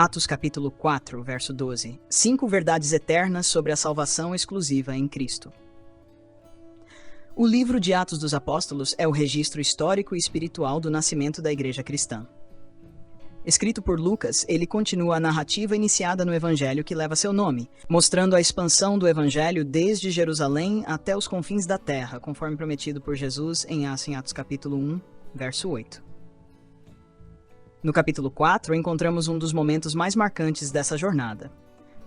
Atos capítulo 4, verso 12. 5 verdades eternas sobre a salvação exclusiva em Cristo. O livro de Atos dos Apóstolos é o registro histórico e espiritual do nascimento da Igreja cristã. Escrito por Lucas, ele continua a narrativa iniciada no Evangelho que leva seu nome, mostrando a expansão do Evangelho desde Jerusalém até os confins da terra, conforme prometido por Jesus em Atos capítulo 1, verso 8. No capítulo 4, encontramos um dos momentos mais marcantes dessa jornada.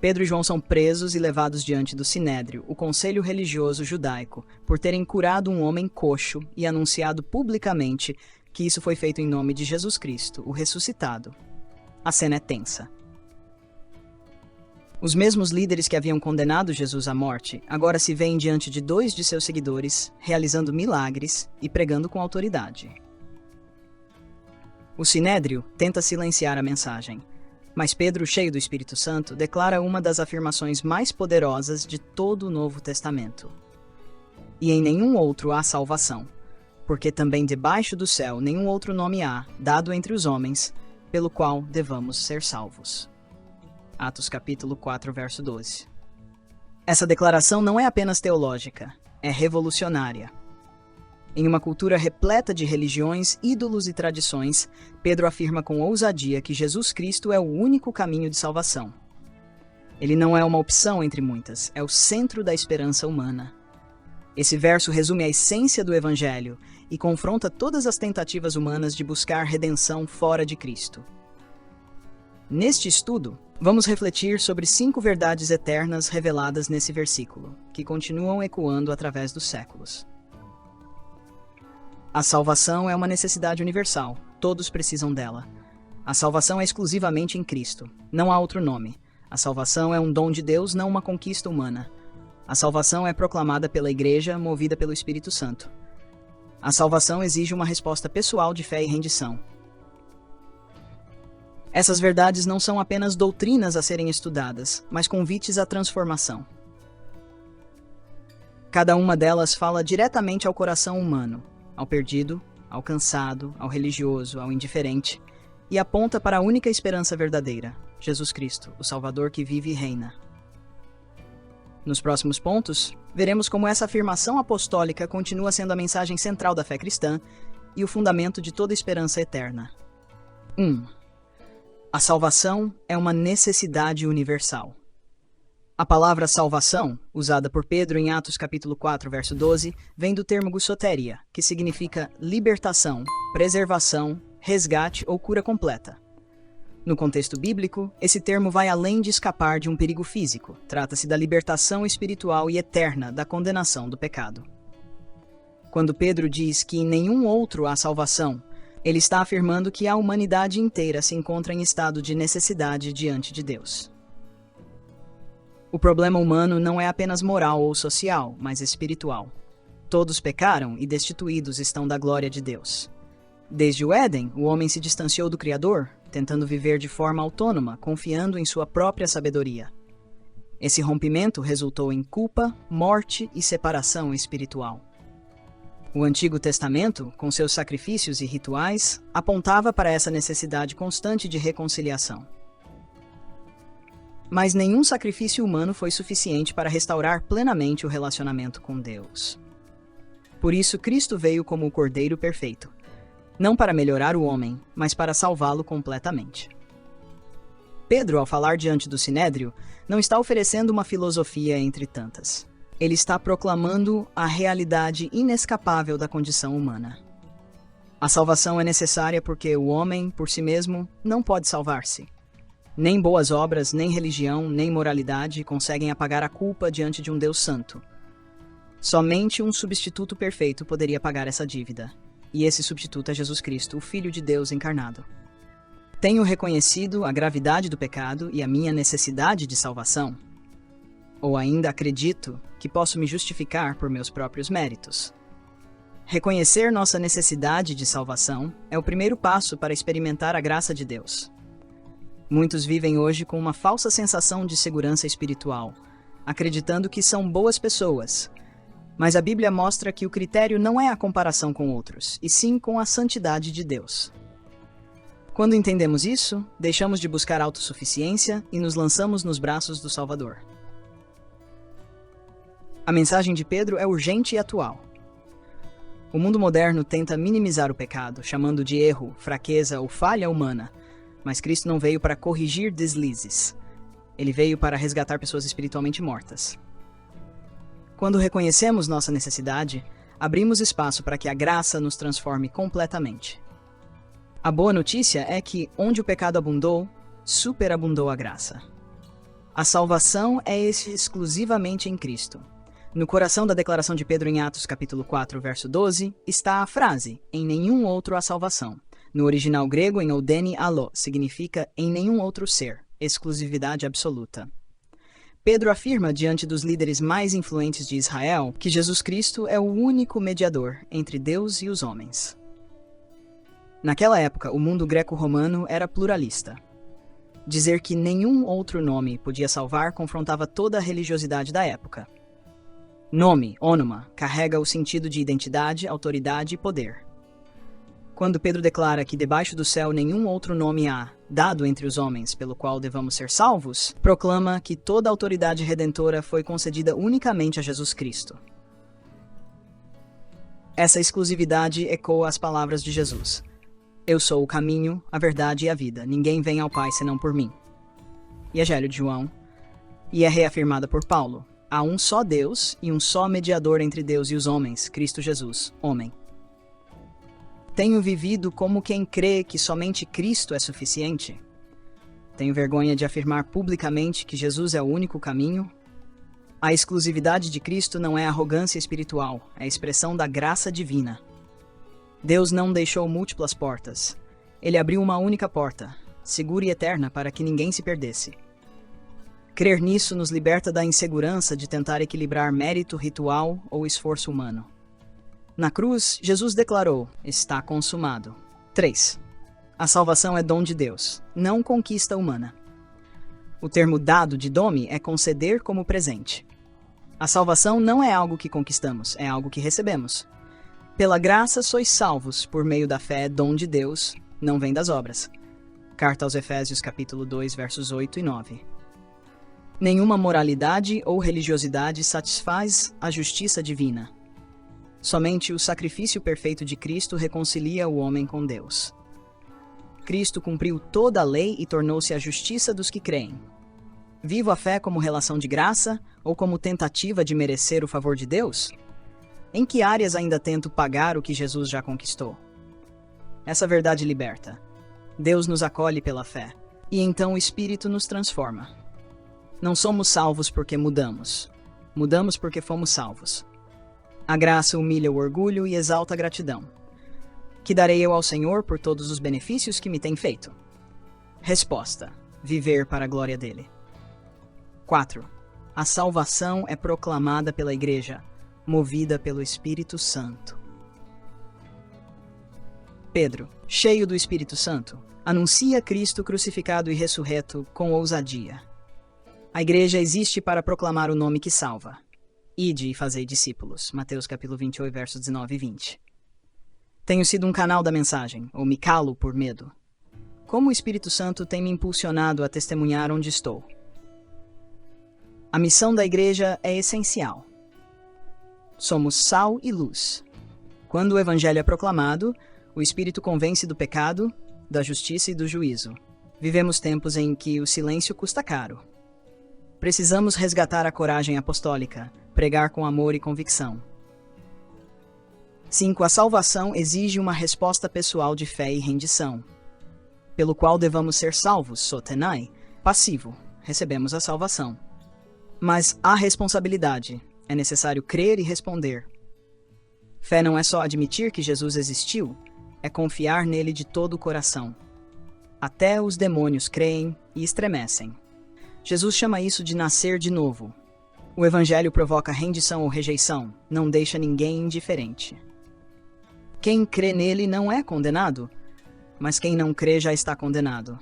Pedro e João são presos e levados diante do Sinédrio, o conselho religioso judaico, por terem curado um homem coxo e anunciado publicamente que isso foi feito em nome de Jesus Cristo, o ressuscitado. A cena é tensa. Os mesmos líderes que haviam condenado Jesus à morte agora se veem diante de 2 de seus seguidores, realizando milagres e pregando com autoridade. O Sinédrio tenta silenciar a mensagem, mas Pedro, cheio do Espírito Santo, declara uma das afirmações mais poderosas de todo o Novo Testamento. E em nenhum outro há salvação, porque também debaixo do céu nenhum outro nome há, dado entre os homens, pelo qual devamos ser salvos. Atos capítulo 4, verso 12. Essa declaração não é apenas teológica, é revolucionária. Em uma cultura repleta de religiões, ídolos e tradições, Pedro afirma com ousadia que Jesus Cristo é o único caminho de salvação. Ele não é uma opção entre muitas, é o centro da esperança humana. Esse verso resume a essência do Evangelho e confronta todas as tentativas humanas de buscar redenção fora de Cristo. Neste estudo, vamos refletir sobre 5 verdades eternas reveladas nesse versículo, que continuam ecoando através dos séculos. A salvação é uma necessidade universal, todos precisam dela. A salvação é exclusivamente em Cristo, não há outro nome. A salvação é um dom de Deus, não uma conquista humana. A salvação é proclamada pela Igreja, movida pelo Espírito Santo. A salvação exige uma resposta pessoal de fé e rendição. Essas verdades não são apenas doutrinas a serem estudadas, mas convites à transformação. Cada uma delas fala diretamente ao coração humano, ao perdido, ao cansado, ao religioso, ao indiferente, e aponta para a única esperança verdadeira, Jesus Cristo, o Salvador que vive e reina. Nos próximos pontos, veremos como essa afirmação apostólica continua sendo a mensagem central da fé cristã e o fundamento de toda esperança eterna. 1. A salvação é uma necessidade universal. A palavra salvação, usada por Pedro em Atos capítulo 4, verso 12, vem do termo soteria, que significa libertação, preservação, resgate ou cura completa. No contexto bíblico, esse termo vai além de escapar de um perigo físico. Trata-se da libertação espiritual e eterna da condenação do pecado. Quando Pedro diz que em nenhum outro há salvação, ele está afirmando que a humanidade inteira se encontra em estado de necessidade diante de Deus. O problema humano não é apenas moral ou social, mas espiritual. Todos pecaram e destituídos estão da glória de Deus. Desde o Éden, o homem se distanciou do Criador, tentando viver de forma autônoma, confiando em sua própria sabedoria. Esse rompimento resultou em culpa, morte e separação espiritual. O Antigo Testamento, com seus sacrifícios e rituais, apontava para essa necessidade constante de reconciliação. Mas nenhum sacrifício humano foi suficiente para restaurar plenamente o relacionamento com Deus. Por isso, Cristo veio como o Cordeiro perfeito, não para melhorar o homem, mas para salvá-lo completamente. Pedro, ao falar diante do Sinédrio, não está oferecendo uma filosofia entre tantas. Ele está proclamando a realidade inescapável da condição humana. A salvação é necessária porque o homem, por si mesmo, não pode salvar-se. Nem boas obras, nem religião, nem moralidade conseguem apagar a culpa diante de um Deus santo. Somente um substituto perfeito poderia pagar essa dívida. E esse substituto é Jesus Cristo, o Filho de Deus encarnado. Tenho reconhecido a gravidade do pecado e a minha necessidade de salvação? Ou ainda acredito que posso me justificar por meus próprios méritos? Reconhecer nossa necessidade de salvação é o primeiro passo para experimentar a graça de Deus. Muitos vivem hoje com uma falsa sensação de segurança espiritual, acreditando que são boas pessoas. Mas a Bíblia mostra que o critério não é a comparação com outros, e sim com a santidade de Deus. Quando entendemos isso, deixamos de buscar autossuficiência e nos lançamos nos braços do Salvador. A mensagem de Pedro é urgente e atual. O mundo moderno tenta minimizar o pecado, chamando de erro, fraqueza ou falha humana, mas Cristo não veio para corrigir deslizes. Ele veio para resgatar pessoas espiritualmente mortas. Quando reconhecemos nossa necessidade, abrimos espaço para que a graça nos transforme completamente. A boa notícia é que, onde o pecado abundou, superabundou a graça. A salvação é exclusivamente em Cristo. No coração da declaração de Pedro em Atos capítulo 4, verso 12, está a frase, em nenhum outro há salvação. No original grego, em Oudeni allo, significa em nenhum outro ser, exclusividade absoluta. Pedro afirma diante dos líderes mais influentes de Israel que Jesus Cristo é o único mediador entre Deus e os homens. Naquela época, o mundo greco-romano era pluralista. Dizer que nenhum outro nome podia salvar confrontava toda a religiosidade da época. Nome, ônoma, carrega o sentido de identidade, autoridade e poder. Quando Pedro declara que debaixo do céu nenhum outro nome há, dado entre os homens, pelo qual devamos ser salvos, proclama que toda a autoridade redentora foi concedida unicamente a Jesus Cristo. Essa exclusividade ecoa as palavras de Jesus. Eu sou o caminho, a verdade e a vida. Ninguém vem ao Pai senão por mim. Evangelho de João. E é reafirmada por Paulo. Há um só Deus e um só mediador entre Deus e os homens, Cristo Jesus, homem. Tenho vivido como quem crê que somente Cristo é suficiente? Tenho vergonha de afirmar publicamente que Jesus é o único caminho? A exclusividade de Cristo não é arrogância espiritual, é a expressão da graça divina. Deus não deixou múltiplas portas. Ele abriu uma única porta, segura e eterna, para que ninguém se perdesse. Crer nisso nos liberta da insegurança de tentar equilibrar mérito ritual ou esforço humano. Na cruz, Jesus declarou, está consumado. 3. A salvação é dom de Deus, não conquista humana. O termo dado de dome é conceder como presente. A salvação não é algo que conquistamos, é algo que recebemos. Pela graça sois salvos, por meio da fé, dom de Deus, não vem das obras. Carta aos Efésios capítulo 2, versos 8 e 9. Nenhuma moralidade ou religiosidade satisfaz a justiça divina. Somente o sacrifício perfeito de Cristo reconcilia o homem com Deus. Cristo cumpriu toda a lei e tornou-se a justiça dos que creem. Vivo a fé como relação de graça ou como tentativa de merecer o favor de Deus? Em que áreas ainda tento pagar o que Jesus já conquistou? Essa verdade liberta. Deus nos acolhe pela fé, e então o Espírito nos transforma. Não somos salvos porque mudamos. Mudamos porque fomos salvos. A graça humilha o orgulho e exalta a gratidão. Que darei eu ao Senhor por todos os benefícios que me tem feito? Resposta: viver para a glória dele. 4. A salvação é proclamada pela Igreja, movida pelo Espírito Santo. Pedro, cheio do Espírito Santo, anuncia Cristo crucificado e ressurreto com ousadia. A Igreja existe para proclamar o nome que salva. Ide e fazei discípulos. Mateus capítulo 28, versos 19 e 20. Tenho sido um canal da mensagem, ou me calo por medo. Como o Espírito Santo tem me impulsionado a testemunhar onde estou? A missão da Igreja é essencial. Somos sal e luz. Quando o Evangelho é proclamado, o Espírito convence do pecado, da justiça e do juízo. Vivemos tempos em que o silêncio custa caro. Precisamos resgatar a coragem apostólica, pregar com amor e convicção. 5. A salvação exige uma resposta pessoal de fé e rendição, pelo qual devamos ser salvos, sotenai, passivo, recebemos a salvação. Mas há responsabilidade, é necessário crer e responder. Fé não é só admitir que Jesus existiu, é confiar nele de todo o coração. Até os demônios creem e estremecem. Jesus chama isso de nascer de novo. O Evangelho provoca rendição ou rejeição, não deixa ninguém indiferente. Quem crê nele não é condenado, mas quem não crê já está condenado.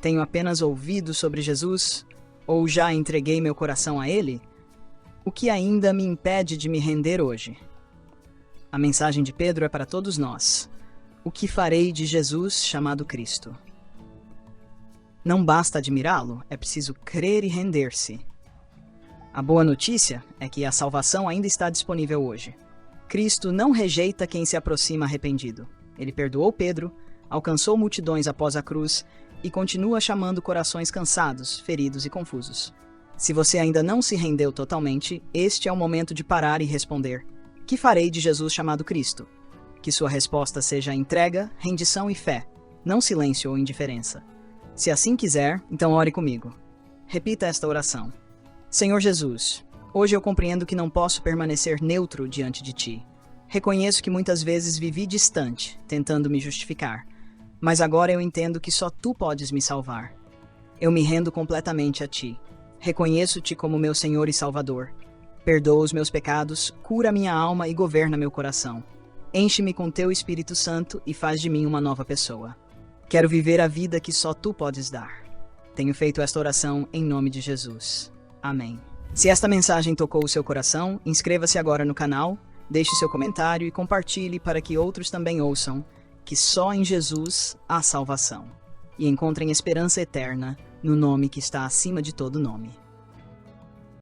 Tenho apenas ouvido sobre Jesus, ou já entreguei meu coração a ele? O que ainda me impede de me render hoje? A mensagem de Pedro é para todos nós. O que farei de Jesus chamado Cristo? Não basta admirá-lo, é preciso crer e render-se. A boa notícia é que a salvação ainda está disponível hoje. Cristo não rejeita quem se aproxima arrependido. Ele perdoou Pedro, alcançou multidões após a cruz e continua chamando corações cansados, feridos e confusos. Se você ainda não se rendeu totalmente, este é o momento de parar e responder: que farei de Jesus chamado Cristo? Que sua resposta seja entrega, rendição e fé, não silêncio ou indiferença. Se assim quiser, então ore comigo. Repita esta oração. Senhor Jesus, hoje eu compreendo que não posso permanecer neutro diante de Ti. Reconheço que muitas vezes vivi distante, tentando me justificar, mas agora eu entendo que só Tu podes me salvar. Eu me rendo completamente a Ti. Reconheço-Te como meu Senhor e Salvador. Perdoa os meus pecados, cura minha alma e governa meu coração. Enche-me com Teu Espírito Santo e faz de mim uma nova pessoa. Quero viver a vida que só Tu podes dar. Tenho feito esta oração em nome de Jesus. Amém. Se esta mensagem tocou o seu coração, inscreva-se agora no canal, deixe seu comentário e compartilhe para que outros também ouçam que só em Jesus há salvação e encontrem esperança eterna no nome que está acima de todo nome.